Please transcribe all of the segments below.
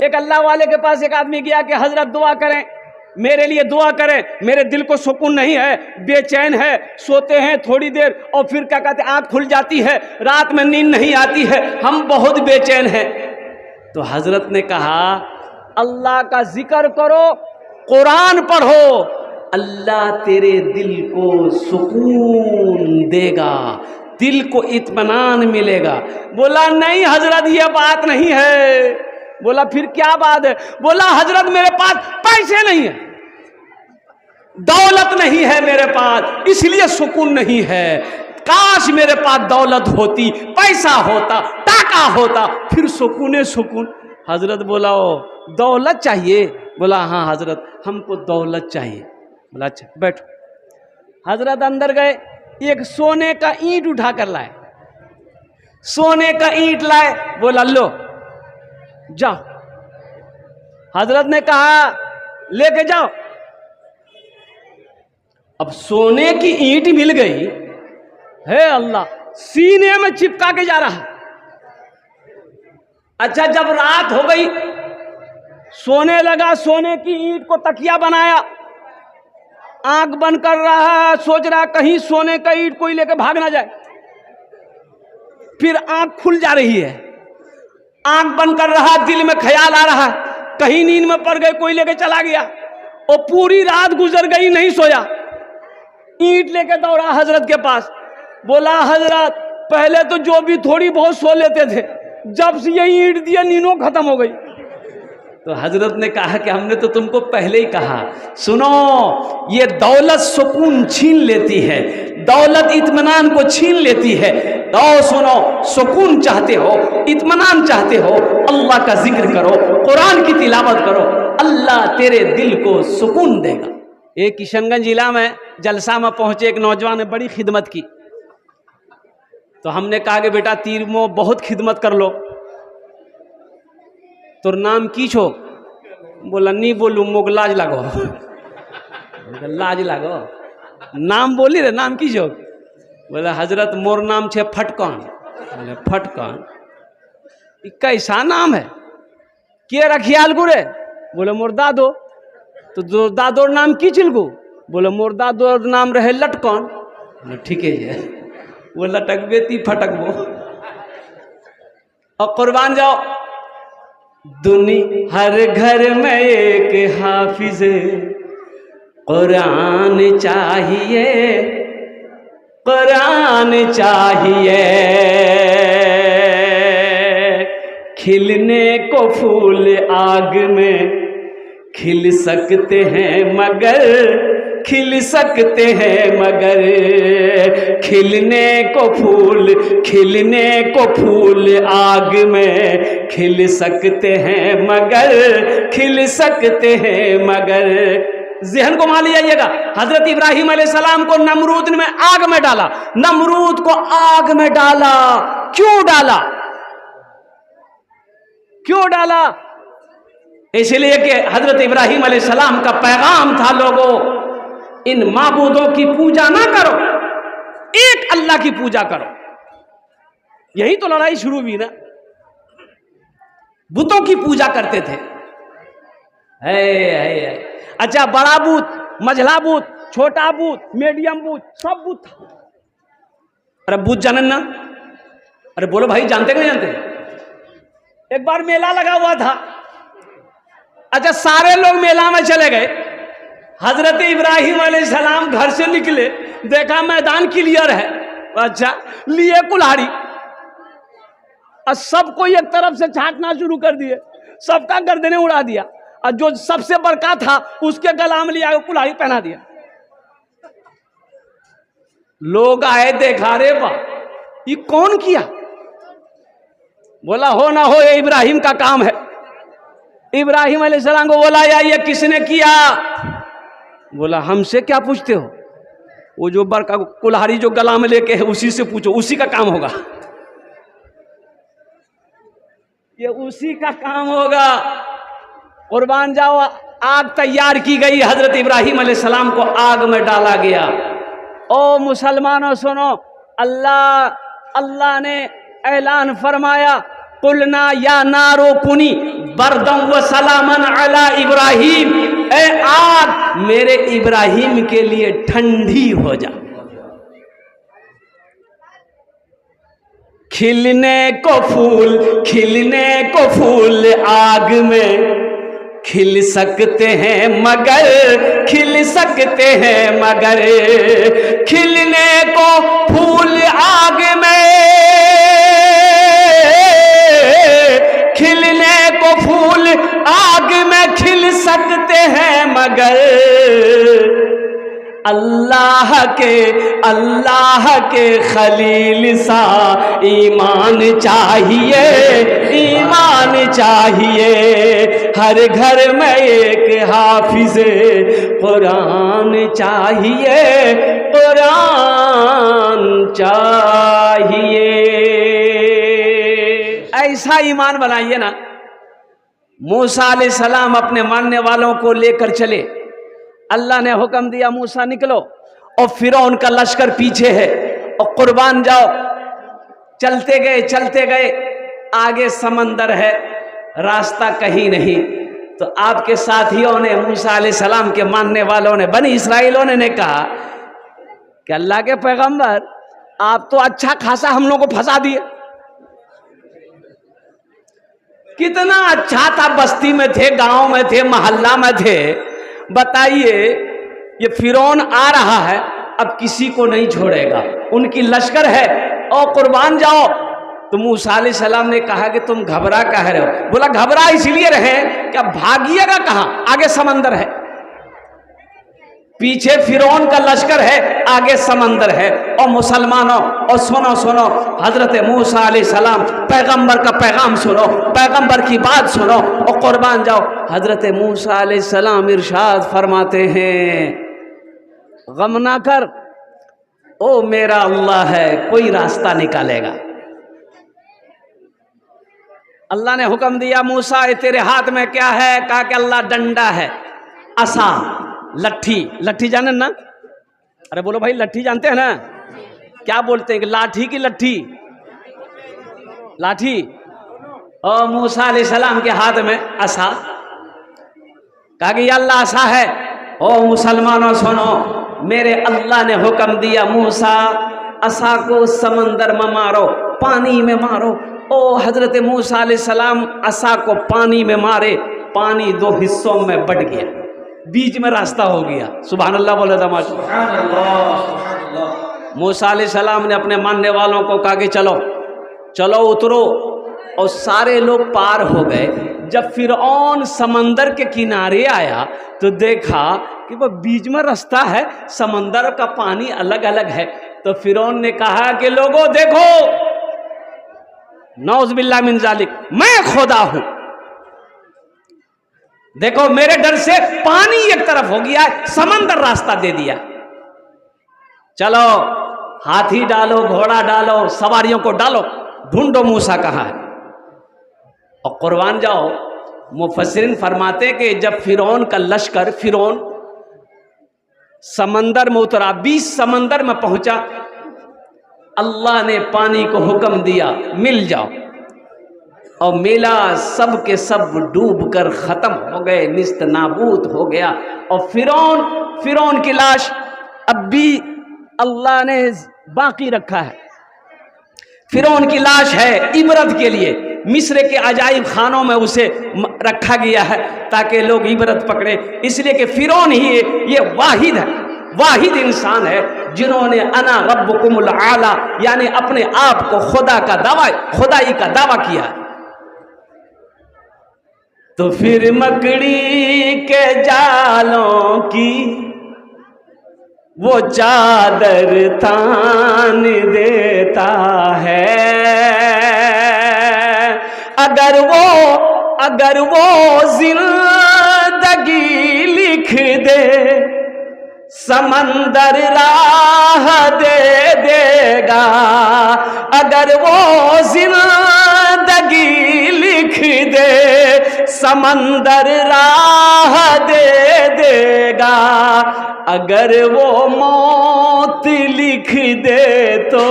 एक अल्लाह वाले के पास एक आदमी गया कि हजरत दुआ करें, मेरे लिए दुआ करें, मेरे दिल को सुकून नहीं है, बेचैन है, सोते हैं थोड़ी देर और फिर क्या कहते आँख खुल जाती है, रात में नींद नहीं आती है, हम बहुत बेचैन हैं। तो हजरत ने कहा अल्लाह का जिक्र करो, कुरान पढ़ो, अल्लाह तेरे दिल को सुकून देगा, दिल को इत्मीनान मिलेगा। बोला नहीं हजरत ये बात नहीं है। बोला फिर क्या बात है? बोला हजरत मेरे पास पैसे नहीं है, दौलत नहीं है मेरे पास, इसलिए सुकून नहीं है। काश मेरे पास दौलत होती, पैसा होता, टाका होता, फिर सुकून सुकून। हजरत बोला ओ दौलत चाहिए? बोला हाँ हजरत हमको दौलत चाहिए। बोला अच्छा बैठो। हजरत अंदर गए, एक सोने का ईंट उठा कर लाए, सोने का ईंट लाए। बोला लो जाओ। हजरत ने कहा लेके जाओ। अब सोने की ईंट मिल गई है, अल्लाह सीने में चिपका के जा रहा। अच्छा जब रात हो गई, सोने लगा, सोने की ईंट को तकिया बनाया, आंख बंद कर रहा, सोच रहा कहीं सोने का ईंट कोई लेकर भाग ना जाए। फिर आंख खुल जा रही है, आंख बंद कर रहा, दिल में ख्याल आ रहा कहीं नींद में पड़ गए, कोई लेके चला गया। और पूरी रात गुजर गई, नहीं सोया, ईंट लेके दौड़ा हजरत के पास। बोला हजरत पहले तो जो भी थोड़ी बहुत सो लेते थे, जब से ये ईंट दिया नींदों खत्म हो गई। तो हजरत ने कहा कि हमने तो तुमको पहले ही कहा, सुनो ये दौलत सुकून छीन लेती है, दौलत इत्मीनान को छीन लेती है। तो सुनो, सुकून चाहते हो, इत्मीनान चाहते हो, अल्लाह का जिक्र करो, कुरान की तिलावत करो, अल्लाह तेरे दिल को सुकून देगा। एक किशनगंज जिला में जलसा में पहुंचे एक नौजवान ने बड़ी खिदमत की। तो हमने कहा कि बेटा तीर में बहुत खिदमत कर लो, तोर नाम की छो? बोला नहीं बोलू, मोक लाज लागो। लाज लागो, नाम बोली रे, नाम की छो? बोला हजरत मोर नाम छे फटकन। बोले फटकन कैसा नाम है? के रखियाल गुरे? बोले मोर दादो। तो दादोर नाम की चिलगू? बोले मोर दादोर नाम रहे लटकन। बोले ठीक है, वो लटकबे ती फटकबो। और कुर्बान जाओ, हर घर में एक हाफिज कुरान चाहिए, कुरान चाहिए। खिलने को फूल आग में खिल सकते हैं मगर, खिल सकते हैं मगर, खिलने को फूल आग में खिल सकते हैं मगर, खिल सकते हैं मगर। ज़हन को मान लीजिएगा, हजरत इब्राहिम अलैहिस्सलाम को नमरूद में आग में डाला, नमरूद को आग में डाला। क्यों डाला? क्यों डाला? इसलिए कि हजरत इब्राहिम अलैहिस्सलाम का पैगाम था, लोगों इन माबूदों की पूजा ना करो, एक अल्लाह की पूजा करो। यही तो लड़ाई शुरू हुई ना, बुतों की पूजा करते थे। है। अच्छा बड़ा बूथ, मझला बूथ, छोटा बूथ, मीडियम बूथ, सब बूथ था। अरे बूथ जानन ना? अरे बोलो भाई, जानते कि नहीं जानते? एक बार मेला लगा हुआ था। अच्छा सारे लोग मेला में चले गए, हजरत इब्राहिम अलैहिस्सलाम घर से निकले, देखा मैदान क्लियर है। अच्छा लिए कुल्हाड़ी और सबको एक तरफ से छांटना शुरू कर दिए, सबका गर्दनें उड़ा दिया, और जो सबसे बड़का था उसके गला में लिया कुल्हाड़ी पहना दिया। लोग आए, देखा रे वाह ये कौन किया? बोला हो ना हो ये इब्राहिम का काम है। इब्राहिम अलैहिस्सलाम को बोला या ये किसने किया? बोला हमसे क्या पूछते हो, वो जो बड़का कुल्हाड़ी जो गला में लेके है उसी से पूछो, उसी का काम होगा, ये उसी का काम होगा। कुर्बान जाओ, आग तैयार की गई, हजरत इब्राहिम अलैहिस्सलाम को आग में डाला गया। ओ मुसलमानों सुनो, अल्लाह ने ऐलान फरमाया, कुलना या नारो कुनी बरदम व सलामन अला इब्राहिम, ए आग मेरे इब्राहिम के लिए ठंडी हो जा। खिलने को फूल आग में खिल सकते हैं मगर खिलने को फूल आग में, खिलने को फूल आग में खिल सकते हैं मगर अल्लाह के खलील सा ईमान चाहिए। हर घर में एक हाफिज कुरान चाहिए। ऐसा ईमान बनाइए ना। मूसा अलैहिस्सलाम अपने मानने वालों को लेकर चले। अल्लाह ने हुक्म दिया मूसा निकलो, और फिरौन का लश्कर पीछे है और कुर्बान जाओ। चलते गए, आगे समंदर है, रास्ता कहीं नहीं। तो आपके साथियों ने, मूसा अलैहिस्सलाम के मानने वालों ने, बनी इस्राएलियों ने कहा कि अल्लाह के पैगंबर आप तो अच्छा खासा हम लोगों को फंसा दिए। कितना अच्छा था, बस्ती में थे, गांव में थे, मोहल्ला में थे। बताइए ये फिरौन आ रहा है, अब किसी को नहीं छोड़ेगा, उनकी लश्कर है, और कुर्बान जाओ। तो मूसा अलैहिस्सलाम ने कहा कि तुम घबरा कह रहे हो? बोला घबरा इसलिए रहे कि अब भागिएगा कहां, आगे समंदर है, पीछे फिरौन का लश्कर है, आगे समंदर है। और मुसलमानों, और सुनो हजरत मूसा अलैहिस्सलाम पैगंबर का पैगाम सुनो, पैगंबर की बात सुनो और कुर्बान जाओ। हजरत मूसा अलैहिस्सलाम इरशाद फरमाते हैं, गम ना कर, ओ मेरा अल्लाह है, कोई रास्ता निकालेगा। अल्लाह ने हुक्म दिया, मूसा तेरे हाथ में क्या है? कहा कि अल्लाह डंडा है, असा, लट्ठी जाने ना? अरे बोलो भाई, लट्ठी जानते हैं ना? क्या बोलते हैं कि लाठी की लाठी। और मूसा अलैहिस्सलाम के हाथ में असा। कहा कि अल्लाह असा है। ओ मुसलमानों सुनो, मेरे अल्लाह ने हुक्म दिया, मूसा असा को समंदर में मारो, पानी में मारो। ओ हजरत मूसा अलैहिस्सलाम असा को पानी में मारे, पानी दो हिस्सों में बट गया, बीच में रास्ता हो गया। सुभान अल्लाह बोले था मूसा अलैहिस्सलाम ने अपने मानने वालों को कहा कि चलो उतरो, और सारे लोग पार हो गए। जब फिरौन समंदर के किनारे आया तो देखा कि वो बीच में रास्ता है, समंदर का पानी अलग अलग है। तो फिरौन ने कहा कि लोगों देखो, नौज़ बिल्लाह मिन ज़ालिक, मैं खुदा हूं, देखो मेरे डर से पानी एक तरफ हो गया, समंदर रास्ता दे दिया। चलो हाथी डालो, घोड़ा डालो, सवारियों को डालो, ढूंढो मूसा कहाँ है और कुर्बान जाओ। मुफस्सिरीन फरमाते कि जब फिरौन का लश्कर, फिरौन समंदर में उतरा, 20 समंदर में पहुंचा, अल्लाह ने पानी को हुक्म दिया मिल जाओ, और मिला, सब के सब डूब कर खत्म हो गए, निस्त नाबूद हो गया। और फिरौन की लाश अब भी अल्लाह ने बाकी रखा है। फिरौन की लाश है इबरत के लिए, मिस्र के अजाइब खानों में उसे रखा गया है ताकि लोग इबरत पकड़े। इसलिए कि फिरौन ही ये वाहिद है, वाहिद इंसान है जिन्होंने अना रब्बुकुमुल आला यानी अपने आप को खुदाई का दावा किया। तो फिर मकड़ी के जालों की वो चादर तान देता है, अगर वो जिंदगी लिख दे, समंदर राह दे देगा। अगर वो जिंदगी लिख दे, समंदर राह दे देगा। अगर वो मौत लिख दे तो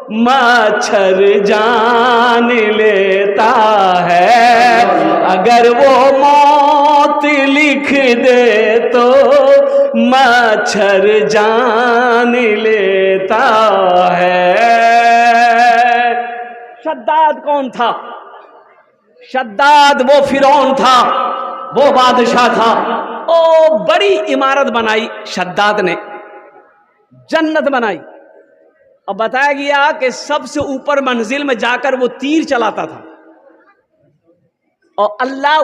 मच्छर जान लेता है, अगर वो मौत लिख दे तो मच्छर जान लेता है। शद्दाद कौन था? शद्दाद वो फिरौन था, वो बादशाह था। ओ बड़ी इमारत बनाई शद्दाद ने, जन्नत बनाई। अब बताया गया कि सबसे ऊपर मंजिल में जाकर वो तीर चलाता था, और अल्लाह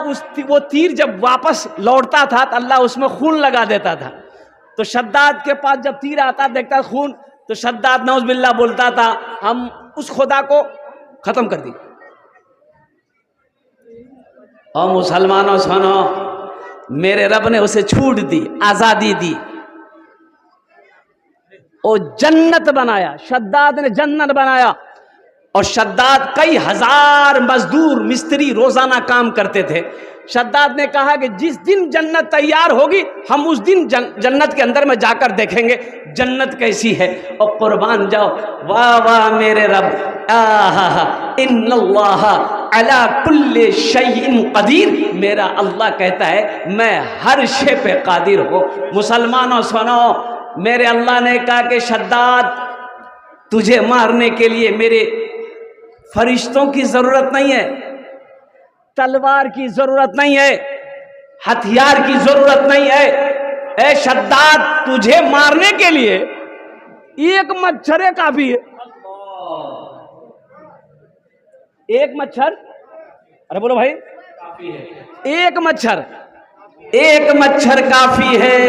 वो तीर जब वापस लौटता था तो अल्लाह उसमें खून लगा देता था। तो शद्दाद के पास जब तीर आता देखता खून, तो शद्दाद नौज़ बिल्लाह बोलता था, हम उस खुदा को खत्म कर दी। और मुसलमानों सुनो, मेरे रब ने उसे छूट दी, आजादी दी, और जन्नत बनाया। शद्दाद ने जन्नत बनाया। और शद्दाद कई हजार मजदूर मिस्त्री रोजाना काम करते थे। शद्दाद ने कहा कि जिस दिन जन्नत तैयार होगी हम उस दिन जन्नत के अंदर में जाकर देखेंगे जन्नत कैसी है। और कुर्बान जाओ, वाह वाह मेरे रब, इन्नल्लाह अला कुल्ले शैइन कदीर। मेरा अल्लाह कहता है मैं हर शे पे कादिर हूँ। मुसलमानों सुनो, मेरे अल्लाह ने कहा कि शद्दाद तुझे मारने के लिए मेरे फरिश्तों की जरूरत नहीं है, तलवार की जरूरत नहीं है, हथियार की जरूरत नहीं है। ए शद्दाद, तुझे मारने के लिए एक मच्छर काफी है। एक मच्छर, अरे बोलो भाई, काफी है। एक मच्छर काफी है,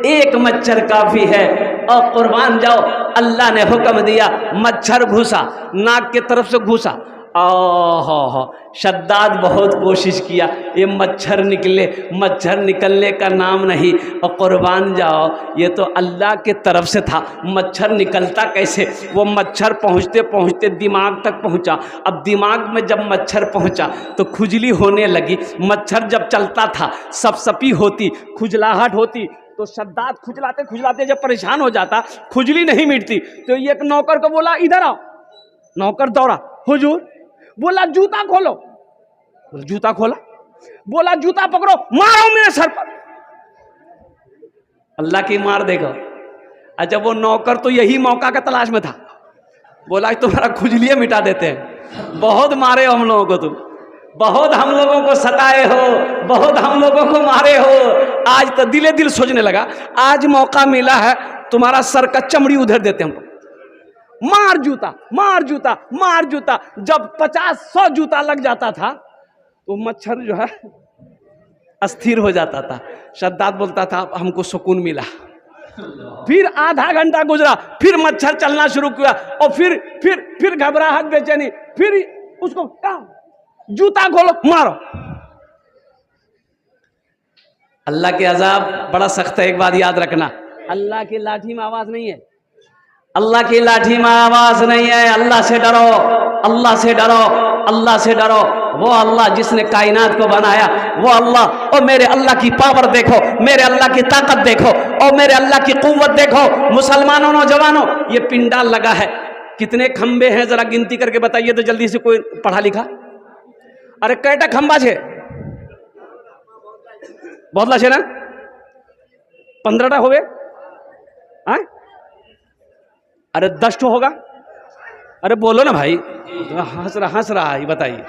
एक मच्छर काफी है। और कुर्बान जाओ, अल्लाह ने हुक्म दिया, मच्छर घुसा, नाक के तरफ से घुसा। शद्दाद बहुत कोशिश किया, ये मच्छर निकले, मच्छर निकलने का नाम नहीं। और कुर्बान जाओ, ये तो अल्लाह के तरफ से था, मच्छर निकलता कैसे? वो मच्छर पहुँचते पहुँचते दिमाग तक पहुँचा। अब दिमाग में जब मच्छर पहुँचा तो खुजली होने लगी। मच्छर जब चलता था सपसपी होती, खुजलाहट होती। तो शद्दाद खुजलाते खुजलाते जब परेशान हो जाता, खुजली नहीं मिटती, तो एक नौकर को बोला इधर आओ। नौकर दौड़ा, हुजूर। बोला जूता खोलो। बोला जूता खोला। बोला जूता पकड़ो, मारो मेरे सर पर। अल्लाह की मार देखो। अच्छा, वो नौकर तो यही मौका का तलाश में था। बोला तुम्हारा खुजलियां मिटा देते हैं, बहुत मारे हम लोगों को, तुम बहुत हम लोगों को सताए हो, बहुत हम लोगों को मारे हो। आज तो दिले दिल सोचने लगा, आज मौका मिला है, तुम्हारा सर का चमड़ी उधर देते हम। मार जूता, मार जूता, मार जूता। जब 50-100 जूता लग जाता था तो मच्छर जो है अस्थिर हो जाता था। शद्दाद बोलता था हमको सुकून मिला। फिर आधा घंटा गुजरा, फिर मच्छर चलना शुरू किया, और फिर घबराहट, बेचैनी। फिर उसको जूता खोलो, मारो। अल्लाह के अजाब बड़ा सख्त है। एक बात याद रखना, अल्लाह की लाठी में आवाज नहीं है, अल्लाह की लाठी में आवाज नहीं है। अल्लाह से डरो, अल्लाह से डरो, अल्लाह से डरो। वो अल्लाह जिसने कायनात को बनाया, वो अल्लाह। और मेरे अल्लाह की पावर देखो, मेरे अल्लाह की ताकत देखो, और मेरे अल्लाह की कुव्वत देखो। मुसलमानों, नौजवानों, ये पिंडाल लगा है, कितने खंबे हैं जरा गिनती करके बताइए तो जल्दी से, कोई पढ़ा लिखा। अरे कैटा खंबा छे? बहुत लाशे ना, 15टा हो गए। अरे 10 तो होगा। अरे बोलो ना भाई, हंस रहा है, बताइए।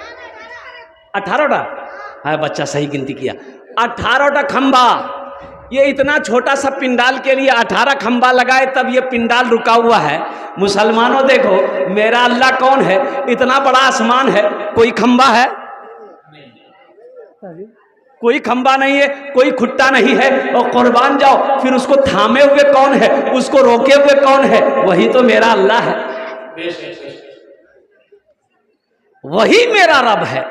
18टा? हाँ बच्चा सही गिनती किया, 18टा खंबा। ये इतना छोटा सा पिंडाल के लिए 18 खंबा लगाए तब ये पिंडाल रुका हुआ है। मुसलमानों देखो, मेरा अल्लाह कौन है? इतना बड़ा आसमान है, कोई खंबा है? कोई खंबा नहीं है, कोई खुट्टा नहीं है। और कुर्बान जाओ, फिर उसको थामे हुए कौन है, उसको रोके हुए कौन है? वही तो मेरा अल्लाह है, वही मेरा रब है,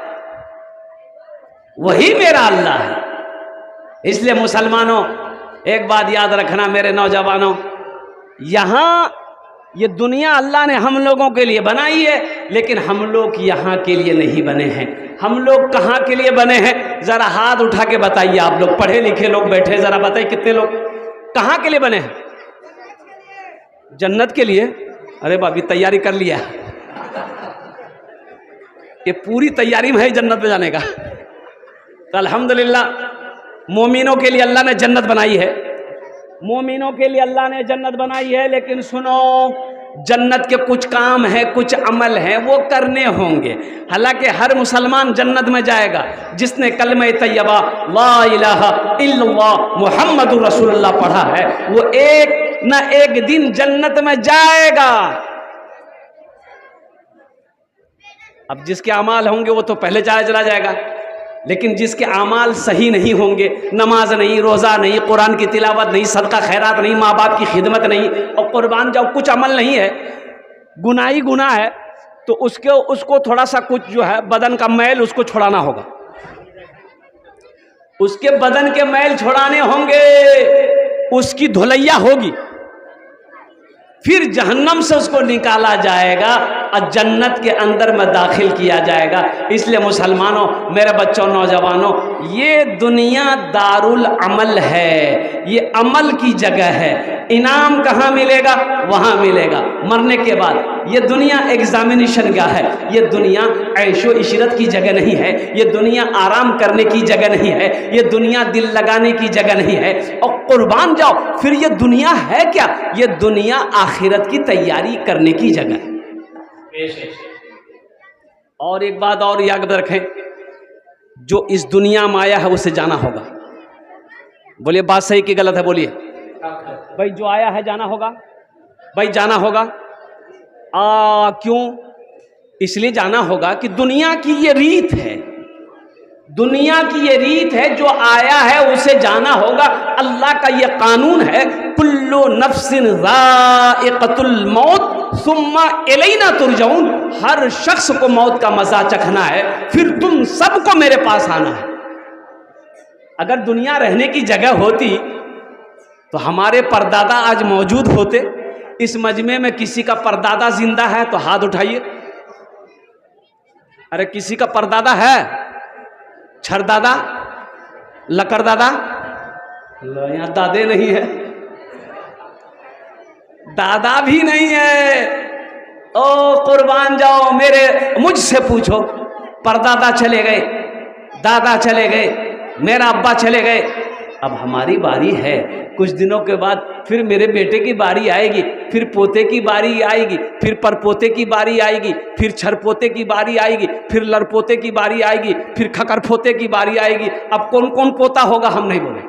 वही मेरा अल्लाह है। इसलिए मुसलमानों, एक बात याद रखना मेरे नौजवानों, यहाँ ये दुनिया अल्लाह ने हम लोगों के लिए बनाई है, लेकिन हम लोग यहाँ के लिए नहीं बने हैं। हम लोग कहाँ के लिए बने हैं? जरा हाथ उठा के बताइए। आप लोग पढ़े लिखे लोग बैठे, जरा बताइए कितने लोग कहाँ के लिए बने हैं? जन्नत के लिए। अरे भाभी तैयारी कर लिया, ये पूरी तैयारी में है जन्नत में जाने का। तो अल्हम्दुलिल्लाह मोमिनों के लिए अल्लाह ने जन्नत बनाई है, मोमिनों के लिए अल्लाह ने जन्नत बनाई है। लेकिन सुनो, जन्नत के कुछ काम है, कुछ अमल है, वो करने होंगे। हालांकि हर मुसलमान जन्नत में जाएगा जिसने कलमा तैयबा ला इलाहा इल्लल्लाह मुहम्मदुर रसूलुल्लाह पढ़ा है, वो एक न एक दिन जन्नत में जाएगा। अब जिसके अमाल होंगे वो तो पहले चला जाएगा, लेकिन जिसके अमाल सही नहीं होंगे, नमाज नहीं, रोज़ा नहीं, कुरान की तिलावत नहीं, सदका खैरात नहीं, माँ बाप की खिदमत नहीं, और कुर्बान जाओ कुछ अमल नहीं है, गुनाही गुनाह है, तो उसको थोड़ा सा कुछ जो है बदन का मैल उसको छुड़ाना होगा, उसके बदन के मैल छुड़ाने होंगे, उसकी धुलैया होगी, फिर जहन्नम से उसको निकाला जाएगा और जन्नत के अंदर में दाखिल किया जाएगा। इसलिए मुसलमानों, मेरे बच्चों, नौजवानों, ये दुनिया दारुल अमल है, ये अमल की जगह है। इनाम कहाँ मिलेगा? वहाँ मिलेगा मरने के बाद। ये दुनिया एग्जामिनेशन का है, ये दुनिया ऐशो इशरत की जगह नहीं है, ये दुनिया आराम करने की जगह नहीं है, ये दुनिया दिल लगाने की जगह नहीं है। और कुर्बान जाओ, फिर ये दुनिया है क्या? ये दुनिया आखिरत की तैयारी करने की जगह है। और एक बात और याद रखें, जो इस दुनिया में आया है उसे जाना होगा। बोलिए बात सही कि गलत है? बोलिए भाई, जो आया है जाना होगा, भाई जाना होगा। क्यों? इसलिए जाना होगा कि दुनिया की ये रीत है, दुनिया की ये रीत है, जो आया है उसे जाना होगा। अल्लाह का ये कानून है, कुल्लु नफ्सिन ज़ाइक़तुल मौत सुम्मा इलैना तुरजऊन। हर शख्स को मौत का मजा चखना है, फिर तुम सबको मेरे पास आना है। अगर दुनिया रहने की जगह होती तो हमारे परदादा आज मौजूद होते। इस मजमे में किसी का परदादा जिंदा है तो हाथ उठाइए। अरे किसी का परदादा है? छरदादा, लकड़दादा? यहाँ दादे नहीं है, दादा भी नहीं है। ओ कुर्बान जाओ, मुझसे पूछो, परदादा चले गए, दादा चले गए, मेरा अब्बा चले गए, अब हमारी बारी है। कुछ दिनों के बाद फिर मेरे बेटे की बारी आएगी, फिर पोते की बारी आएगी, फिर परपोते की बारी आएगी, फिर छरपोते की बारी आएगी, फिर लड़पोते की बारी आएगी, फिर खकरपोते की बारी आएगी। अब कौन कौन पोता होगा हम नहीं बोले।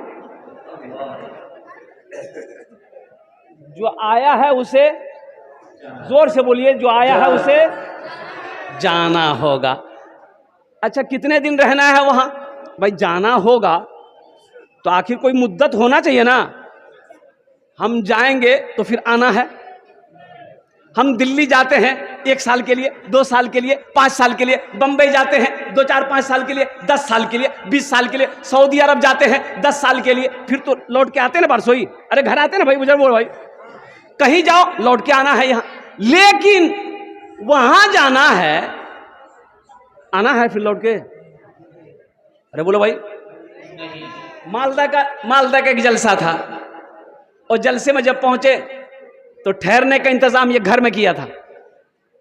जो आया है उसे, जोर से बोलिए, जो आया है उसे जाना होगा। अच्छा, कितने दिन रहना है वहां? भाई जाना होगा तो आखिर कोई मुद्दत होना चाहिए ना। हम जाएंगे तो फिर आना है। हम दिल्ली जाते हैं 1 साल के लिए, 2 साल के लिए, 5 साल के लिए, बंबई जाते हैं 2, 4, 5 साल के लिए, 10 साल के लिए, 20 साल के लिए, सऊदी अरब जाते हैं 10 साल के लिए, फिर तो लौट के आते हैं ना परसोई। अरे घर आते हैं ना भाई, मुझे बोल भाई, कहीं जाओ लौट के आना है यहाँ। लेकिन वहां जाना है, आना है फिर लौट के। अरे बोलो भाई, मालदा का एक जलसा था, और जलसे में जब पहुंचे तो ठहरने का इंतजाम ये घर में किया था।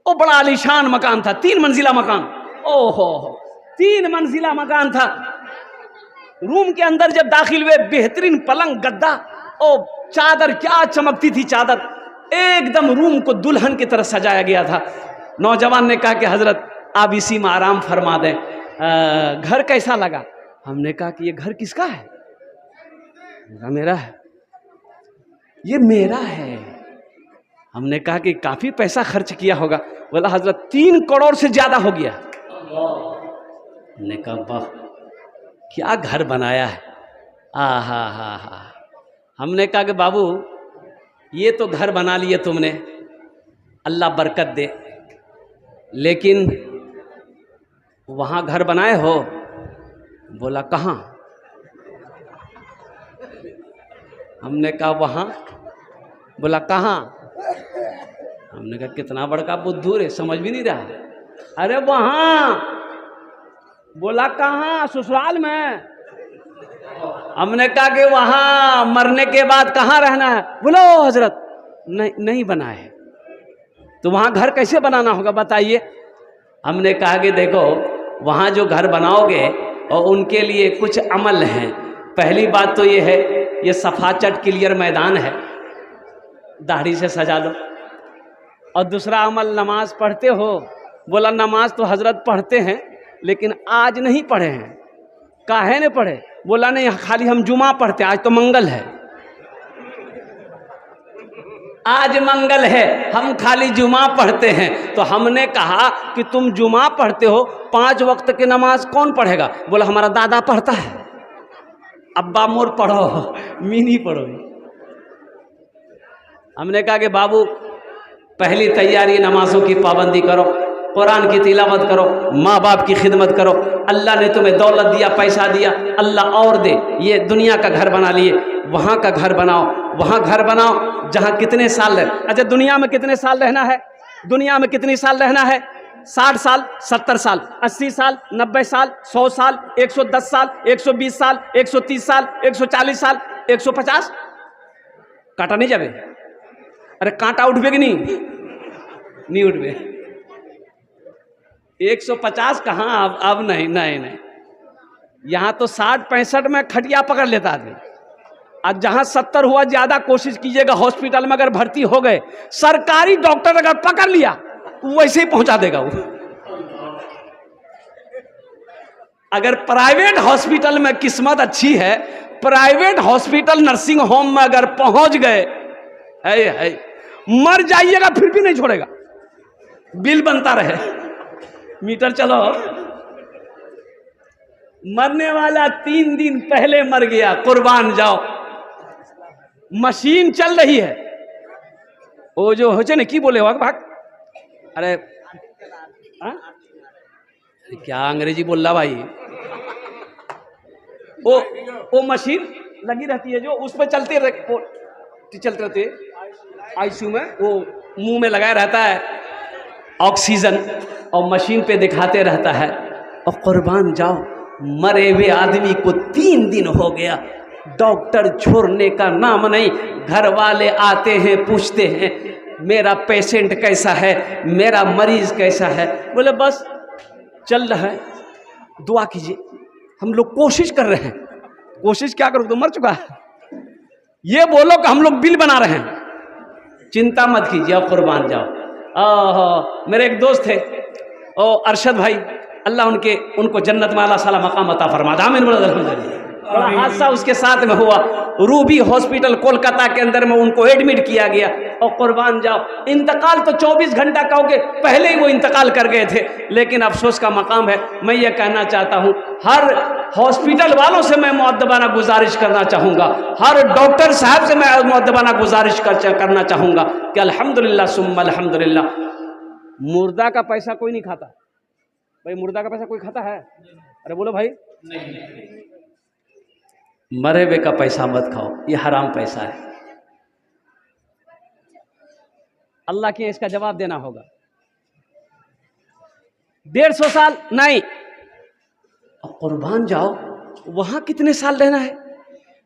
वो बड़ा आलीशान मकान था, 3 मंजिला मकान। ओहो, 3 मंजिला मकान था। रूम के अंदर जब दाखिल हुए, बेहतरीन पलंग, गद्दा, ओ चादर, क्या चमकती थी चादर, एकदम रूम को दुल्हन की तरह सजाया गया था। नौजवान ने कहा कि हजरत आप इसी में आराम फरमा दें, घर कैसा लगा? हमने कहा कि ये घर किसका है? मेरा है। ये मेरा है। हमने कहा कि काफी पैसा खर्च किया होगा। बोला हजरत 3 करोड़ से ज्यादा हो गया। हमने कहा वाह, क्या घर बनाया है। हा। हमने कहा कि बाबू ये तो घर बना लिए तुमने, अल्लाह बरकत दे, लेकिन वहां घर बनाए हो? बोला कहाँ? हमने कहा वहाँ। बोला कहाँ? हमने कहा कितना बड़का बुद्धू रे, समझ भी नहीं रहा। अरे वहाँ। बोला कहाँ? ससुराल में। हमने कहा कि वहाँ मरने के बाद कहाँ रहना है? बोलो हजरत नहीं बना है। तो वहाँ घर कैसे बनाना होगा बताइए। हमने कहा कि देखो वहाँ जो घर बनाओगे और उनके लिए कुछ अमल हैं। पहली बात तो ये है, ये सफाचट क्लियर मैदान है, दाढ़ी से सजा लो। और दूसरा अमल, नमाज पढ़ते हो? बोला नमाज तो हजरत पढ़ते हैं लेकिन आज नहीं पढ़े हैं। काहे ने पढ़े? बोला नहीं, खाली हम जुमा पढ़ते हैं, आज तो मंगल है, आज मंगल है, हम खाली जुमा पढ़ते हैं। तो हमने कहा कि तुम जुमा पढ़ते हो, 5 वक्त की नमाज कौन पढ़ेगा? बोला हमारा दादा पढ़ता है। अब्बा मोर पढ़ो, मीनी पढ़ो। हमने कहा कि बाबू पहली तैयारी नमाजों की पाबंदी करो, कुरान की तिलावत करो, माँ बाप की खिदमत करो। अल्लाह ने तुम्हें दौलत दिया, पैसा दिया, अल्लाह और दे। ये दुनिया का घर बना लिए, वहाँ का घर बनाओ, वहाँ घर बनाओ जहाँ कितने साल रहे। अच्छा दुनिया में कितने साल रहना है? दुनिया में कितनी साल रहना है? 60 साल, 70 साल, 80 साल, 90 साल, 100 साल, 110 साल, 120 साल, 130 साल, 140 साल, 150? कांटा नहीं जावे? अरे कांटा उठबे कि नहीं उठबे। 150 कहाँ? अब नहीं नहीं नहीं, यहाँ तो 60-65 में खटिया पकड़ लेता आदमी। आज जहाँ 70 हुआ, ज्यादा कोशिश कीजिएगा हॉस्पिटल में अगर भर्ती हो गए, सरकारी डॉक्टर अगर पकड़ लिया वैसे ही पहुंचा देगा वो। अगर प्राइवेट हॉस्पिटल में किस्मत अच्छी है, प्राइवेट हॉस्पिटल नर्सिंग होम में अगर पहुंच गए, है मर जाइएगा फिर भी नहीं छोड़ेगा, बिल बनता रहे, मीटर चलो। मरने वाला 3 दिन पहले मर गया, कुर्बान जाओ। मशीन चल रही है, वो जो हो ना, की बोले हो भाग, अरे क्या अंग्रेजी बोल रहा भाई। वो मशीन लगी रहती है जो उस पर चलते रहते, आईसीयू में वो मुंह में लगाया रहता है ऑक्सीजन, और मशीन पे दिखाते रहता है। और कुर्बान जाओ, मरे हुए आदमी को 3 दिन हो गया, डॉक्टर छोड़ने का नाम नहीं। घर वाले आते हैं, पूछते हैं मेरा पेशेंट कैसा है, मेरा मरीज कैसा है। बोले बस चल रहा है, दुआ कीजिए। हम लोग कोशिश कर रहे हैं। कोशिश क्या करो, तो मर चुका है। ये बोलो कि हम लोग बिल बना रहे हैं, चिंता मत कीजिए, आप कुर्बान जाओ। मेरे एक दोस्त थे, ओ अरशद भाई, अल्लाह उनको जन्नत में अल्लाह साला मकाम अता फरमा। आमीन। बड़ा हादसा उसके साथ में हुआ, रूबी हॉस्पिटल कोलकाता के अंदर में उनको एडमिट किया गया। और कुर्बान जाओ, इंतकाल तो 24 घंटा कहोगे, पहले ही वो इंतकाल कर गए थे। लेकिन अफसोस का मकाम है। मैं ये कहना चाहता हूँ, हर हॉस्पिटल वालों से मैं मुअद्दबाना गुजारिश करना चाहूँगा, हर डॉक्टर साहब से मैं मुअद्दबाना गुजारिश करना चाहूँगा कि अल्हम्दुलिल्लाह सुम्मा अल्हम्दुलिल्लाह, मुर्दा का पैसा कोई नहीं खाता भाई। मुर्दा का पैसा कोई खाता है? अरे बोलो भाई, नहीं। मरे हुए का पैसा मत खाओ, ये हराम पैसा है। अल्लाह के इसका जवाब देना होगा। 150 साल नहीं, कुर्बान जाओ, वहां कितने साल रहना है?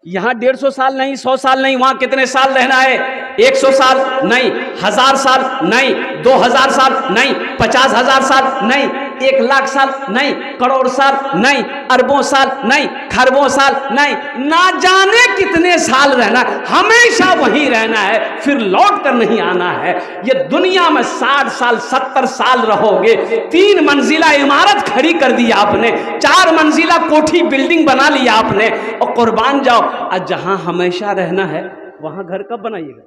यहाँ 150 साल नहीं, 100 साल नहीं, वहां कितने साल रहना है? 100 साल नहीं, 1000 साल नहीं, 2000 साल नहीं, 50,000 साल नहीं, 1,00,000 साल नहीं, करोड़ साल नहीं, अरबों साल नहीं, खरबों साल नहीं, ना जाने कितने साल रहना, हमेशा वहीं रहना है, फिर लौट कर नहीं आना है। ये दुनिया में 60 साल 70 साल रहोगे। 3 मंजिला इमारत खड़ी कर दी आपने, 4 मंजिला कोठी बिल्डिंग बना लिया आपने, और कुर्बान जाओ, आज जहां हमेशा रहना है वहां घर कब बनाइएगा?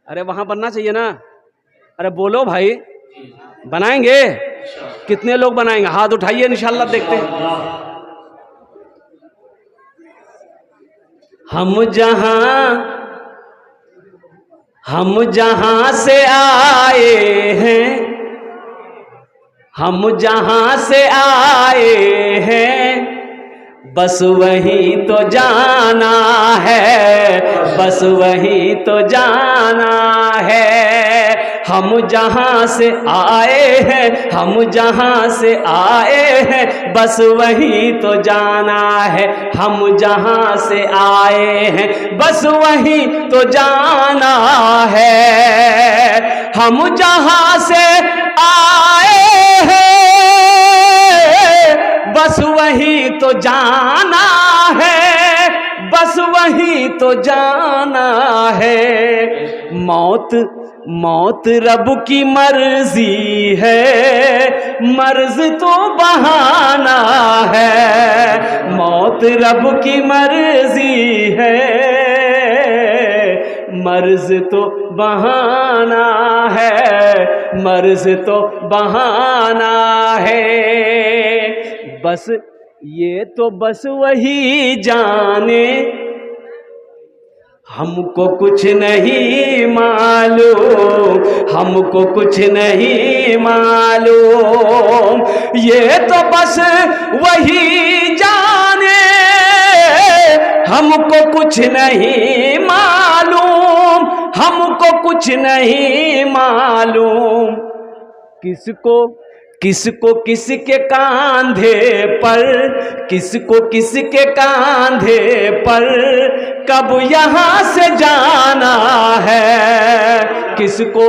अरे वहां बनना चाहिए ना। अरे बोलो भाई, बनाएंगे? कितने लोग बनाएंगे? हाथ उठाइए, इंशाल्लाह देखते हैं। हम जहां से आए हैं, हम जहां से आए हैं, बस वहीं तो जाना है, बस वहीं तो जाना है। हम जहाँ से आए हैं, हम जहाँ से आए हैं, बस वहीं तो जाना है। हम जहाँ से आए हैं, बस वहीं तो जाना है। हम जहाँ से आए हैं, बस वहीं तो जाना है, बस वहीं तो जाना है। मौत रब की मर्जी है, मर्ज तो बहाना है। मौत रब की मर्जी है, मर्ज तो बहाना है, मर्ज तो बहाना है। बस ये तो बस वही जाने, हमको कुछ नहीं मालूम, हमको कुछ नहीं मालूम। ये तो बस वही जाने, हमको कुछ नहीं मालूम, हमको कुछ नहीं मालूम। किसको किसके कांधे पर, किसको किसके कांधे पर कब यहाँ से जाना है। किसको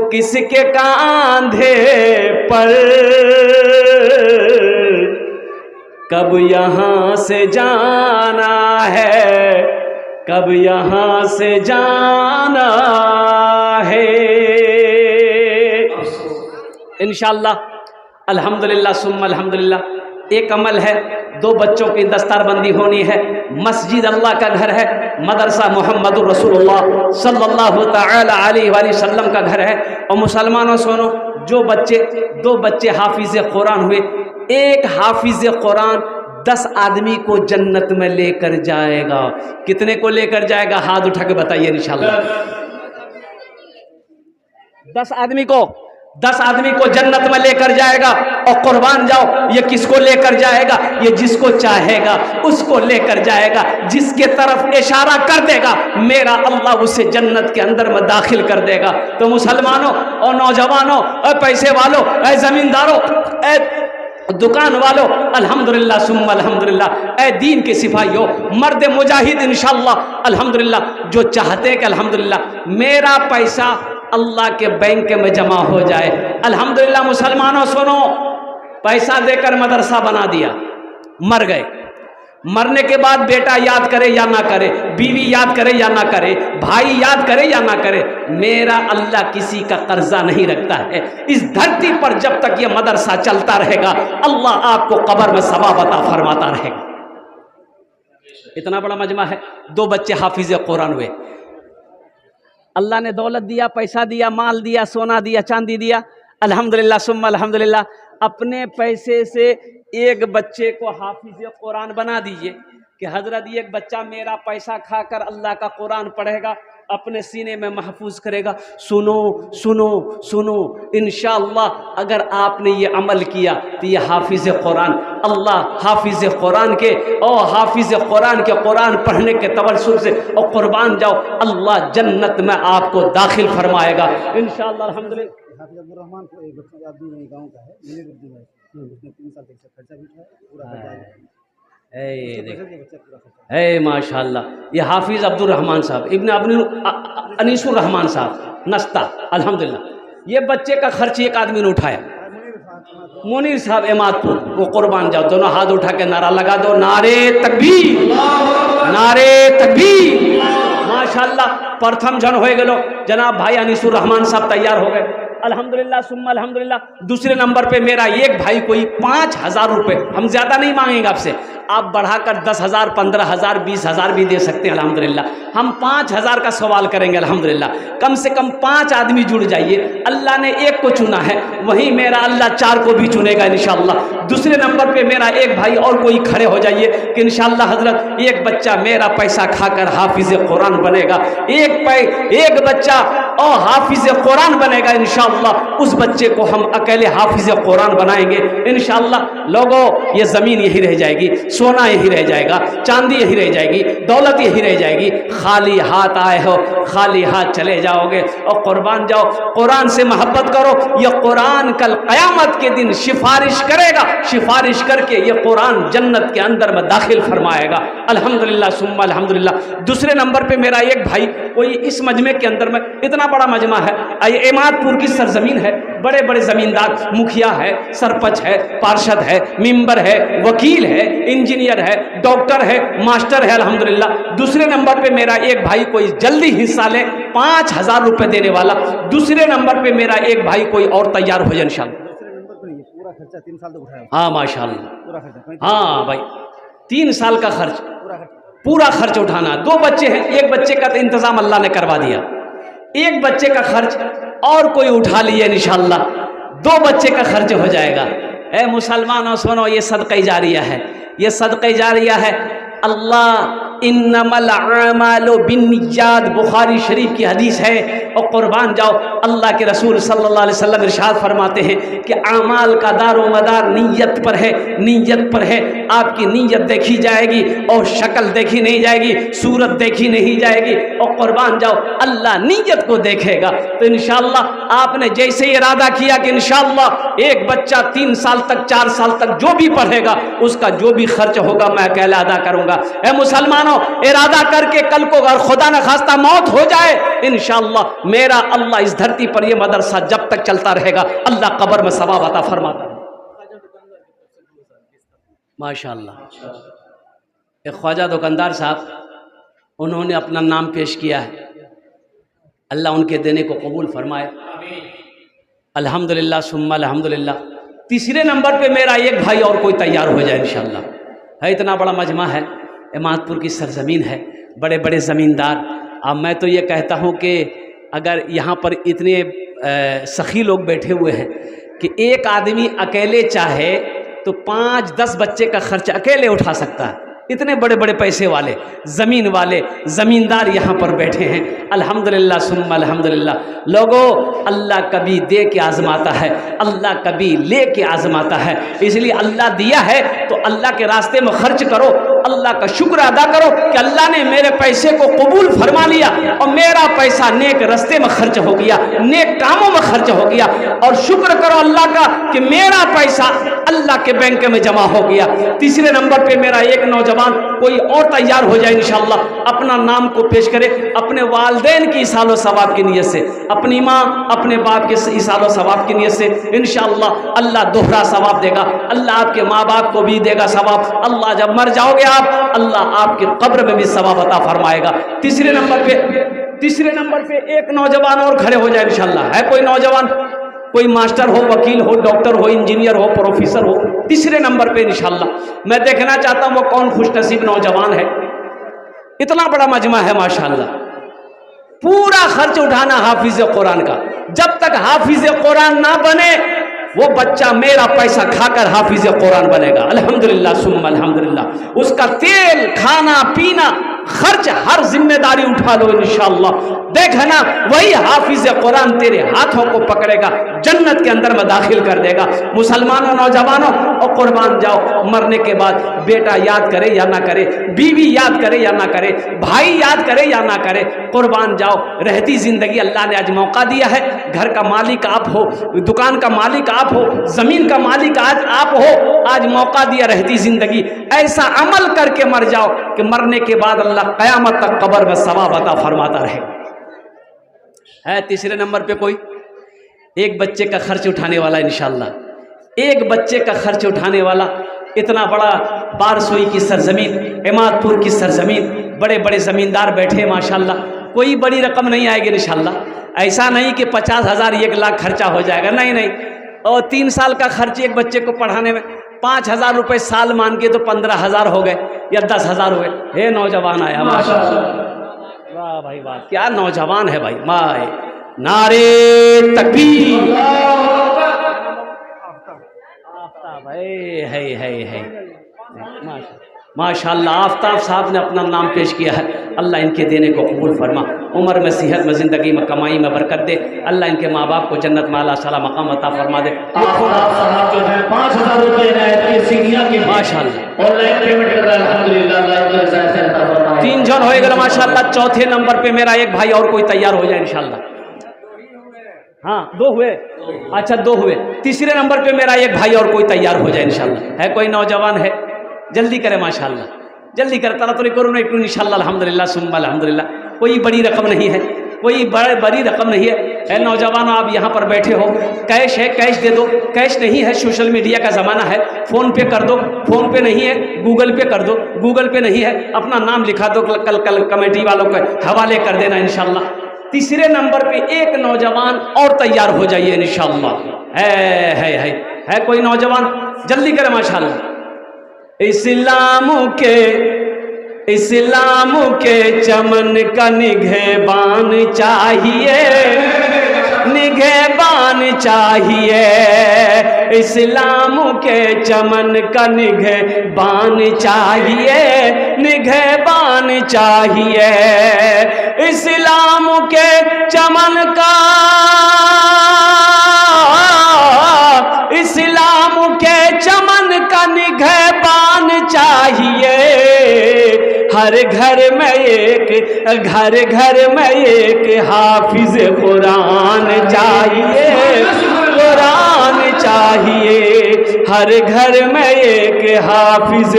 किसके कांधे पर कब यहाँ से जाना है, कब यहाँ से जाना है। इंशाअल्लाह अल्हम्दुलिल्लाह सुम्मा अल्हम्दुलिल्लाह। एक अमल है, 2 बच्चों की दस्तारबंदी होनी है। मस्जिद अल्लाह का घर है, मदरसा मुहम्मदुर रसूलुल्लाह सल्लल्लाहु तआला अलैहि वसल्लम का घर है। और मुसलमानों सुनो, जो 2 बच्चे हाफिज कुरान हुए, एक हाफिज कुरान 10 आदमी को जन्नत में लेकर जाएगा। कितने को लेकर जाएगा? हाथ उठा के बताइए इंशाअल्लाह। 10 आदमी को जन्नत में लेकर जाएगा। और कुर्बान जाओ, ये किसको लेकर जाएगा? ये जिसको चाहेगा उसको लेकर जाएगा। जिसके तरफ इशारा कर देगा मेरा अल्लाह उसे जन्नत के अंदर में दाखिल कर देगा। तो मुसलमानों और नौजवानों और पैसे वालों, ऐ जमींदारों, ऐ दुकान वालों, अल्हम्दुलिल्लाह सुम्मा अल्हम्दुलिल्लाह। ऐ दीन के सिपाहियों, मर्द मुजाहिद इंशाअल्लाह अल्हम्दुलिल्लाह, जो चाहते हैं कि अल्हम्दुलिल्लाह मेरा पैसा अल्लाह के बैंक में जमा हो जाए। अल्हम्दुलिल्लाह मुसलमानों सुनो, पैसा देकर मदरसा बना दिया, मर गए। मरने के बाद बेटा याद करे या ना करे, बीवी याद करे या ना करे, भाई याद करे या ना करे, मेरा अल्लाह किसी का कर्जा नहीं रखता है। इस धरती पर जब तक ये मदरसा चलता रहेगा, अल्लाह आपको कब्र में सवाब अता फरमाता रहेगा। इतना बड़ा मजमा है। 2 बच्चे हाफिज कुरान हुए। अल्लाह ने दौलत दिया, पैसा दिया, माल दिया, सोना दिया, चांदी दिया, अल्हम्दुलिल्लाह सुम्मा अल्हम्दुलिल्लाह। अपने पैसे से एक बच्चे को हाफिज कुरान बना दीजिए कि हजरत एक बच्चा मेरा पैसा खाकर अल्लाह का कुरान पढ़ेगा, अपने सीने में महफूज करेगा। सुनो सुनो सुनो, इंशाअल्लाह अगर आपने ये अमल किया तो ये हाफिज कुरान, अल्लाह हाफिज कुरान के और हाफिज कुरान के कुरान पढ़ने के तवज्जुह से और कुर्बान जाओ, अल्लाह जन्नत में आपको दाखिल फरमाएगा इंशाअल्लाह। अल्हम्दुलिल्लाह। हाफिज अब्दुर रहमान को एक बच्चा आदमी गांव का है, मुनीर उद्दीन है, उसने 3 साल तक खर्चा भी उठाया, पूरा है माशाअल्लाह। ये हाफिज अब्दुर रहमान साहब, इब्न अनीसुर रहमान साहब नस्ता, अल्हम्दुलिल्लाह। ये बच्चे का खर्च एक आदमी ने उठाया, मुनीर साहब एमादपुर, वो कुर्बान जाओ। दोनों हाथ उठा के नारा लगा दो, नारे तकबीर, नारे तकबीर। माशाअल्लाह प्रथम जन हो गए जनाब भाई अनीसुर रहमान साहब तैयार हो गए, अल्हम्दुलिल्लाह सुम्मा अल्हम्दुलिल्लाह। दूसरे नंबर पे मेरा एक भाई कोई 5,000 रुपये, हम ज़्यादा नहीं मांगेंगे आपसे, आप बढ़ाकर 10,000, 15,000, 20,000 भी दे सकते हैं अल्हम्दुलिल्लाह। हम 5,000 का सवाल करेंगे अल्हम्दुलिल्लाह। कम से कम 5 आदमी जुड़ जाइए। अल्लाह ने एक को चुना है, वहीं मेरा अल्लाह 4 को भी चुनेगा इंशाअल्लाह। दूसरे नंबर पे मेरा एक भाई और कोई खड़े हो जाइए कि इंशाअल्लाह हजरत एक बच्चा मेरा पैसा खाकर हाफिज कुरान बनेगा, एक बच्चा और हाफिज कुरान बनेगा इंशाअल्लाह। उस बच्चे को हम अकेले हाफिज कुरान बनाएंगे इंशाअल्लाह। लोगों ये ज़मीन यही रह जाएगी। सोना यही रह जाएगा, चांदी यही रह जाएगी, दौलत यही रह जाएगी। खाली हाथ आए हो, खाली हाथ चले जाओगे। और कुर्बान जाओ, कुरान से मोहब्बत करो। यह कुरान कल क़यामत के दिन सिफारिश करेगा, सिफारिश करके ये कुरान जन्नत के अंदर में दाखिल फरमाएगा। अल्हम्दुलिल्लाह सुम्मा अल्हम्दुलिल्लाह। दूसरे नंबर पे मेरा एक भाई, कोई इस मजमे के अंदर में, इतना बड़ा मजमा है, ये इमादपुर की सरजमीन है, बड़े बड़े जमींदार, मुखिया है, सरपंच है, पार्षद है, मेंबर है, वकील है, इंजीनियर है, डॉक्टर है, मास्टर है, अल्हम्दुलिल्लाह। दूसरे नंबर पे मेरा एक भाई कोई जल्दी हिस्सा ले, 5,000 रुपये देने वाला। दूसरे नंबर पे मेरा एक भाई कोई और तैयार हो जाए इंशाल्लाह। दूसरे नंबर पर ये पूरा खर्चा 3 साल तक उठाया, हाँ माशाल्लाह, पूरा खर्चा। हाँ भाई 3 साल का खर्च, पूरा खर्चा, पूरा खर्च उठाना। 2 बच्चे हैं, एक बच्चे का तो इंतजाम अल्लाह ने करवा दिया, एक बच्चे का खर्च और कोई उठा लिए इंशाल्लाह, 2 बच्चे का खर्च हो जाएगा। ए मुसलमानों सुनो, ये सदक़े जारिया है, ये सदक़े जारिया है। अल्लाह इन्नमल आमालु बिन्नियात, बुखारी शरीफ की हदीस है। और कुर्बान जाओ, अल्लाह के रसूल सल्लल्लाहु अलैहि वसल्लम इरशाद फरमाते हैं कि आमाल का दारो मदार नीयत पर है, नीयत पर है। आपकी नीयत देखी जाएगी और शक्ल देखी नहीं जाएगी, सूरत देखी नहीं जाएगी। और कुर्बान जाओ, अल्लाह नीयत को देखेगा। तो इंशाअल्लाह आपने जैसे इरादा किया कि इंशाअल्लाह एक बच्चा 3 साल तक, 4 साल तक जो भी पढ़ेगा उसका जो भी खर्च होगा मैं अकेला अदा करूंगा। ए मुसलमानों, इरादा करके कल को अगर खुदा न खास्ता मौत हो जाए, इंशाअल्लाह मेरा अल्लाह इस धरती पर यह मदरसा जब तक चलता रहेगा, अल्लाह कब्र में सवाब अता फरमाता है। माशाअल्लाह। एक ख्वाजा दुकानदार साहब, उन्होंने अपना नाम पेश किया है, अल्लाह उनके देने को कबूल फरमाए। अल्हम्दुलिल्लाह सुम्मा अल्हम्दुलिल्लाह। तीसरे नंबर पे मेरा एक भाई और कोई तैयार हो जाए इंशाअल्लाह। है इतना बड़ा मजमा है, इमादपुर की सरजमीन है, बड़े बड़े ज़मींदार। अब मैं तो ये कहता हूँ कि अगर यहाँ पर इतने सखी लोग बैठे हुए हैं कि एक आदमी अकेले चाहे तो 5-10 बच्चे का खर्च अकेले उठा सकता है। इतने बड़े बड़े पैसे वाले, ज़मीन वाले ज़मींदार यहाँ पर बैठे हैं। अल्हम्दुलिल्लाह सुम्मा अल्हम्दुलिल्लाह। लोगों, अल्लाह कभी दे के आज़माता है, अल्लाह कभी ले के आज़माता है। इसलिए अल्लाह दिया है तो अल्लाह के रास्ते में खर्च करो, अल्लाह का शुक्र अदा करो कि अल्लाह ने मेरे पैसे को कबूल फरमा लिया और मेरा पैसा नेक रास्ते में खर्च हो गया, नेक कामों में खर्च हो गया। और शुक्र करो अल्लाह का कि मेरा पैसा अल्लाह के बैंक में जमा हो गया। तीसरे नंबर पे मेरा एक नौजवान कोई और तैयार हो जाए इंशाअल्लाह, अपना नाम को पेश करे, अपने वालिदैन की इसालो सवाब की नीयत से, अपनी माँ अपने बाप के इसालो सवाब की नीयत से इंशाअल्लाह अल्लाह दोहरा सवाब देगा। अल्लाह आपके माँ बाप को भी देगा सवाब। अल्लाह जब मर जाओगे आप, अल्लाह आपके कब्र में भी सवाब अता फरमाएगा। तीसरे नंबर पे एक नौजवान और खड़े हो जाए इंशाअल्लाह। है कोई नौजवान, कोई मास्टर हो, वकील हो, डॉक्टर हो, इंजीनियर हो, प्रोफेसर हो, तीसरे नंबर पे इंशाअल्लाह। मैं देखना चाहता हूँ वो कौन खुशनसीब नौजवान है। इतना बड़ा मजमा है माशाअल्लाह। पूरा खर्च उठाना हाफिज कुरान का। जब तक हाफिज कुरान ना बने वो बच्चा मेरा पैसा खाकर हाफिज कुरान बनेगा। अल्हम्दुलिल्लाह सुम्मा अल्हम्दुलिल्लाह। उसका तेल, खाना पीना, खर्च हर जिम्मेदारी उठा लो इंशाअल्लाह। देखना वही हाफिज कुरान तेरे हाथों को पकड़ेगा, जन्नत के अंदर में दाखिल कर देगा। मुसलमानों, नौजवानों, और कुर्बान जाओ, मरने के बाद बेटा याद करे या ना करे, बीवी याद करे या ना करे, भाई याद करे या ना करे, कुर्बान जाओ, रहती जिंदगी अल्लाह ने आज मौका दिया है। घर का मालिक आप हो, दुकान का मालिक आप हो, जमीन का मालिक आज आप हो। आज मौका दिया रहती जिंदगी, ऐसा अमल करके मर जाओ कि मरने के बाद अल्लाह क़यामत तक कब्र में सवाब अता फरमाता रहे। है तीसरे नंबर पे कोई एक बच्चे का खर्च उठाने वाला इंशाअल्लाह, एक बच्चे का खर्च उठाने वाला। इतना बड़ा बारसोई की सरजमीन, इमादपुर की सरजमीन, बड़े बड़े ज़मींदार बैठे माशाअल्लाह। कोई बड़ी रकम नहीं आएगी इंशाअल्लाह। ऐसा नहीं कि 50,000 1 लाख खर्चा हो जाएगा, नहीं नहीं। और 3 साल का खर्च एक बच्चे को पढ़ाने में 5,000 रुपये साल मान के तो 15,000 हो गए या 10,000 हो गए। हे नौजवान आया माशाअल्लाह, वाह भाई वाह, क्या नौजवान है भाई। माए नारे तकबीर, आफ्ताब है माशाअल्लाह। माशाल्लाह आफ्ताब साहब ने अपना नाम पेश किया है। अल्लाह इनके देने को कबूल फरमा, उम्र में, सेहत में, ज़िंदगी में, कमाई में बरकत दे। अल्लाह इनके माँ बाप को जन्नत में आला साला मकाम अता फरमा दे। आफ्ताब साहब जो है 5000 रुपये इनायत की सीनिया की माशाल्लाह ऑनलाइन पेमेंट कर रहा है। अल्हम्दुलिल्लाह, अल्लाह इनको इज़्ज़त से अता फरमाए। 3 जन होएगा माशाल्लाह। चौथे नंबर पे मेरा एक भाई और कोई तैयार हो जाए इंशाल्लाह। हाँ 2 हुए, अच्छा 2 हुए। तीसरे नंबर पे मेरा एक भाई और कोई तैयार हो जाए इंशाल्लाह। है कोई नौजवान है, जल्दी करे माशाल्लाह, जल्दी करे। तरह तो करो नहीं इंशाल्लाह। अल्हम्दुलिल्लाह सुम्मा अल्हम्दुलिल्लाह। कोई बड़ी रकम नहीं है, कोई बड़ी रकम नहीं है। नौजवान आप यहाँ पर बैठे हो, कैश है कैश दे दो, कैश नहीं है सोशल मीडिया का ज़माना है, फ़ोन पे कर दो, फ़ोन पे नहीं है गूगल पे कर दो, गूगल पे नहीं है अपना नाम लिखा दो, कल कमेटी वालों के हवाले कर देना इंशाल्लाह। तीसरे नंबर पे एक नौजवान और तैयार हो जाइए इंशाल्लाह। है कोई नौजवान, जल्दी करे माशाल्लाह। इस्लाम के चमन का निगहबान चाहिए, निगहबान चाहिए। इस्लाम के चमन का निगहबान चाहिए, निगहबान चाहिए। इस्लाम के चमन का, इस्लाम के चमन का निगहबान चाहिए। हर घर में एक हाफिज कुरान चाहिए, कुरान चाहिए। हर घर में एक हाफिज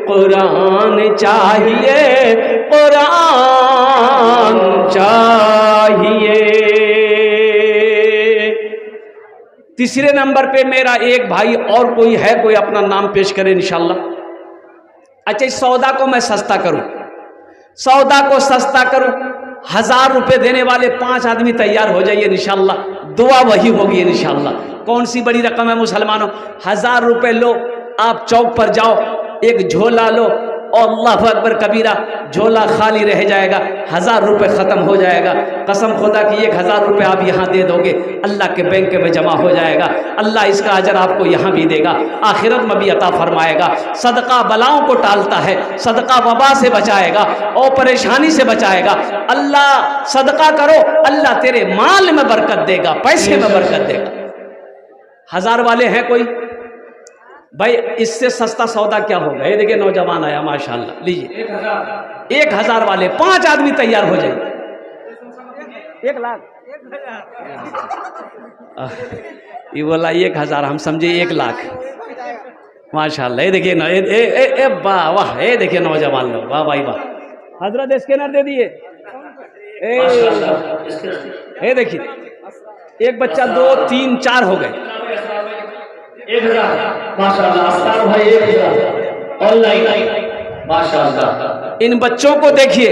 कुरान चाहिए, कुरान चाहिए। तीसरे नंबर पे मेरा एक भाई और कोई है, कोई अपना नाम पेश करे इंशाल्लाह। अच्छा इस सौदा को मैं सस्ता करूं, सौदा को सस्ता करूं। 1000 रुपये देने वाले 5 आदमी तैयार हो जाइए इंशाल्लाह। दुआ वही होगी इंशाल्लाह। कौन सी बड़ी रकम है मुसलमानों? 1000 रुपये लो, आप चौक पर जाओ, एक झोला लो, अल्लाह अकबर कबीरा, झोला खाली रह जाएगा, 1000 रुपये ख़त्म हो जाएगा। कसम खुदा की 1000 रुपये आप यहाँ दे दोगे, अल्लाह के बैंक में जमा हो जाएगा। अल्लाह इसका अजर आपको यहाँ भी देगा, आखिरत में भी अता फरमाएगा। सदका बलाओं को टालता है, सदका वबा से बचाएगा और परेशानी से बचाएगा। अल्लाह सदका करो, अल्लाह तेरे माल में बरकत देगा, पैसे में बरकत देगा। 1000 वाले हैं कोई भाई? इससे सस्ता सौदा क्या होगा? ये देखिए नौजवान आया माशाल्लाह, लीजिए 1000 वाले 5 आदमी तैयार हो जाए। 1 लाख ये बोला 1000, हम समझे 1 लाख। माशाल्लाह, ये देखिए ना, वाह वाह, ये देखिए नौजवान लोग, वाह भाई वाह। हजरत स्कैनर दे दिए। ये देखिए एक बच्चा, 2 3 4 हो गए। 1000 माशाल्लाह। अस्तार भाई 1000 ऑनलाइन माशाल्लाह। इन बच्चों को देखिए,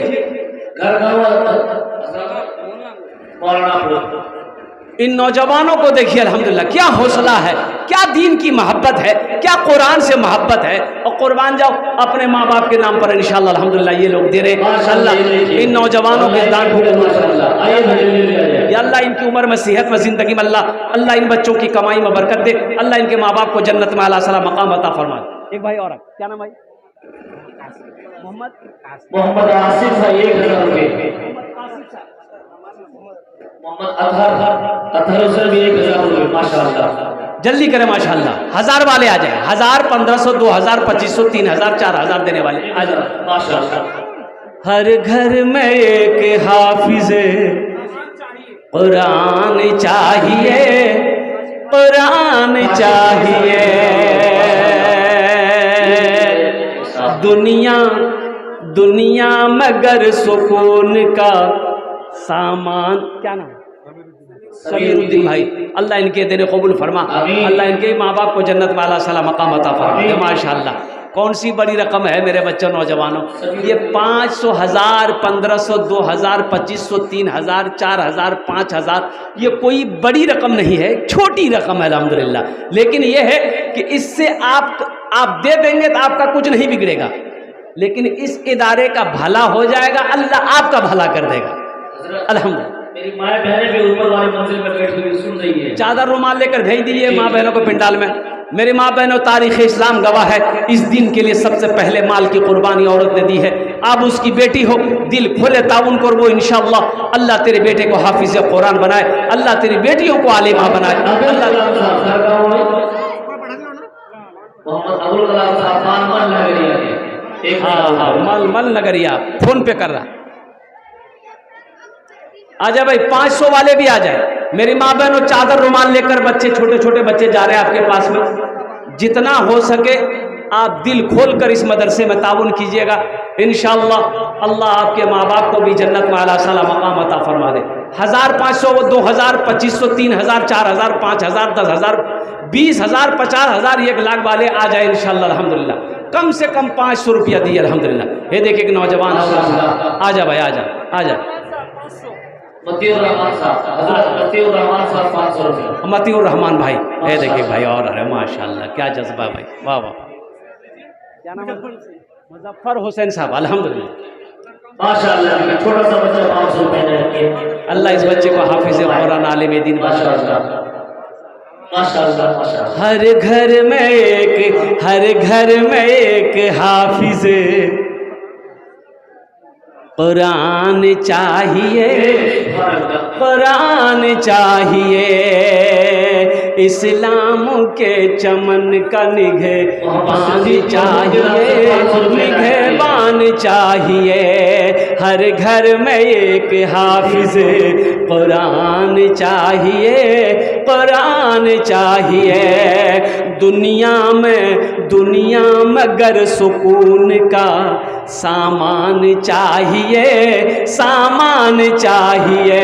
इन नौजवानों को देखिए, अल्हम्दुलिल्लाह क्या हौसला है, क्या दीन की मोहब्बत है, क्या कुरान से मोहब्बत है। और कुर्बान जाओ अपने माँ बाप के नाम पर इंशाल्लाह। अल्हम्दुलिल्लाह ये लोग दे रहे हैं। इन नौजवानों के दान या अल्लाह इनकी उम्र में, सेहत में, जिंदगी में अल्लाह इन बच्चों की कमाई में बरकत दे। अल्लाह इनके माँ बाप को जन्नत में आला सला मकाम अता फरमाए। एक भाई और, क्या नाम भाई? मोहम्मद आसिफ भाई 1000 रुपये। मोहम्मद अतहर हुसैन भी 1000 रुपये माशाल्लाह। जल्दी करें माशाल्लाह। 1000 वाले आ जाए, 1000 1500 2000 2500 3000 4000 देने वाले आ जाए माशाल्लाह। हर घर में एक हाफिज कुरान चाहिए, कुरान चाहिए। दुनिया मगर सुकून का सामान, क्या नाम? समीरुद्दीन भाई, अल्लाह इनके देने कबूल फरमा, अल्लाह इनके माँ बाप को जन्नत में आला सला मकाम अता फरमा। माशाल्लाह कौन सी बड़ी रकम है मेरे बच्चों नौजवानों। ये 500 1000 1500 2000 2500 3000 4000 5000 ये कोई बड़ी रकम नहीं है, छोटी रकम है अल्हम्दुलिल्लाह। लेकिन ये है कि इससे आप दे देंगे तो आपका कुछ नहीं बिगड़ेगा, लेकिन इस इदारे का भला हो जाएगा, अल्लाह आपका भला कर देगा अल्हम्दुलिल्लाह। मेरी माँ बहनें भी ऊपर वाली मंजिल पर बैठी हुई सुन रही है। चादर रुमाल लेकर भेज दीजिए माँ बहनों को पिंडाल में। मेरे माँ बहनों, तारीख़ इस्लाम गवाह है, इस दिन के लिए सबसे पहले माल की कुर्बानी औरत ने दी है। आप उसकी बेटी हो, दिल खोले ताउन कर वो, इंशाअल्लाह अल्लाह तेरे बेटे को हाफिज़ कुरान बनाए, अल्लाह तेरी बेटियों को आलिमा बनाए। मोहम्मद अबुल कलाम साहब मान नगरिया के एक मल नगरिया फोन पे कर रहा। आजा भाई, 500 वाले भी आ जाए। मेरी माँ बहनों, चादर रुमाल लेकर बच्चे, छोटे छोटे बच्चे जा रहे हैं आपके पास में। जितना हो सके आप दिल खोल कर इस मदरसे में ताउन कीजिएगा। इंशाअल्लाह अल्लाह आपके माँ बाप को भी जन्नत में आला साला मकाम अता फरमा दे। 1500, 2000, 2500, 3000, 4000, 5000, 10,000, 20,000, 50,000, 1 लाख वाले आ जाए इंशाअल्लाह। अल्हम्दुलिल्लाह कम से कम 500 रुपया दिए अल्हम्दुलिल्लाह। ये देखिए एक नौजवान आजा भाई, आजा आजा। मतियुर रहमान साहब, हजरत मतियुर रहमान साहब 500 रुपये। मतियुर रहमान भाई, ये देखिए भाई, और अरे माशाल्लाह क्या जज्बा भाई, वाह वाह। क्या नाम है? मुजफ्फर हुसैन साहब, अल्हम्दुलिल्लाह माशाअल्लाह। छोटा सा बच्चा 500 रुपये दे रखिए। अल्लाह इस बच्चे को हाफिज़ कुरान आलिम दीन माशाअल्लाह माशाअल्लाह माशाअल्लाह। हर घर में एक हाफिज़ कुरान चाहिए, कुरान चाहिए, इस्लाम के चमन का निगहबान चाहिए, निगहबान चाहिए। हर घर में एक हाफिज़ कुरान चाहिए, कुरान चाहिए। दुनिया में गर सुकून का सामान चाहिए, सामान चाहिए।